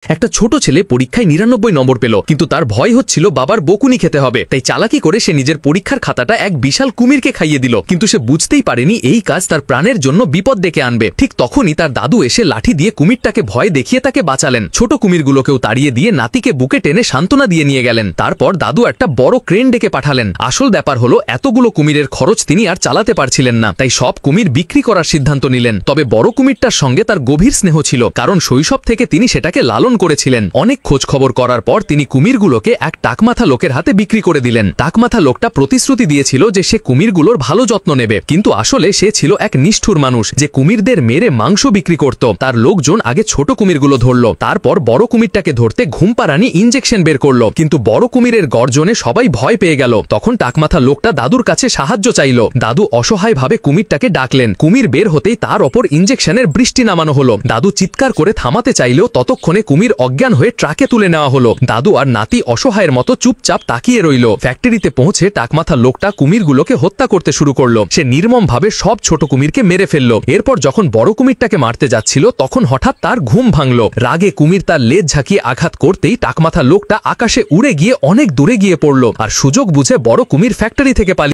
একটা ছোট ছেলে পরীক্ষায় ৯৯ নম্বর পেল, কিন্তু তার ভয় হচ্ছিল বাবার বকুনি খেতে হবে। তাই চালাকি করে সে নিজের পরীক্ষার খাতাটা এক বিশাল কুমিরকে খাইয়ে দিল। কিন্তু সে বুঝতেই পারেনি এই কাজ তার প্রাণের জন্য বিপদ ডেকে আনবে। ঠিক তখনই তার দাদু এসে লাঠি দিয়ে কুমিরটাকে ভয় দেখিয়ে তাকে বাঁচালেন। ছোট কুমিরগুলোকেও তাড়িয়ে দিয়ে নাতিকে বুকে টেনে সান্ত্বনা দিয়ে নিয়ে গেলেন। তারপর দাদু একটা বড় ক্রেন ডেকে পাঠালেন। আসল ব্যাপার হলো এতগুলো কুমিরের খরচ তিনি আর চালাতে পারছিলেন না, তাই সব কুমির বিক্রি করার সিদ্ধান্ত নিলেন। তবে বড় কুমিরটার সঙ্গে তার গভীর স্নেহ ছিল, কারণ শৈশব থেকে তিনি সেটাকে লালন করেছিলেন। অনেক খোঁজ খবর করার পর তিনি কুমিরগুলোকে এক টাকমাথা লোকের হাতে বিক্রি করে দিলেন। টাকমাথা লোকটা প্রতিশ্রুতি দিয়েছিল যে সে কুমিরগুলোর ভালো যত্ন নেবে, কিন্তু আসলে সে ছিল এক নিষ্ঠুর মানুষ যে কুমিরদের মেরে মাংস বিক্রি করত। তার লোকজন আগে ছোট কুমিরগুলো ধরল, তারপর বড় কুমিরটাকে ধরতে ঘুমপাড়ানি ইনজেকশন বের করলো। কিন্তু বড় কুমিরের গর্জনে সবাই ভয় পেয়ে গেল। তখন টাকমাথা লোকটা দাদুর কাছে সাহায্য চাইল। দাদু অসহায়ভাবে কুমিরটাকে ডাকলেন। কুমির বের হতেই তার ওপর ইনজেকশনের বৃষ্টি নামানো হলো। দাদু চিৎকার করে থামাতে চাইলেও ততক্ষণে কুমির অজ্ঞান হয়ে ট্রাকে তুলে নেওয়া হলো। দাদু আর নাতি অসহায়ের মতো চুপচাপ তাকিয়ে রইল। ফ্যাক্টরিতে পৌঁছে টাকমাথা লোকটা কুমিরগুলোকে হত্যা করতে শুরু করলো। সে নির্মমভাবে সব ছোট কুমিরকে মেরে ফেললো। এরপর যখন বড় কুমিরটাকে মারতে যাচ্ছিল তখন হঠাৎ তার ঘুম ভাঙল। রাগে কুমির তার লেজ ঝাঁকিয়ে আঘাত করতেই টাকমাথা লোকটা আকাশে উড়ে গিয়ে অনেক দূরে গিয়ে পড়ল। আর সুযোগ বুঝে বড় কুমির ফ্যাক্টরি থেকে পালিয়ে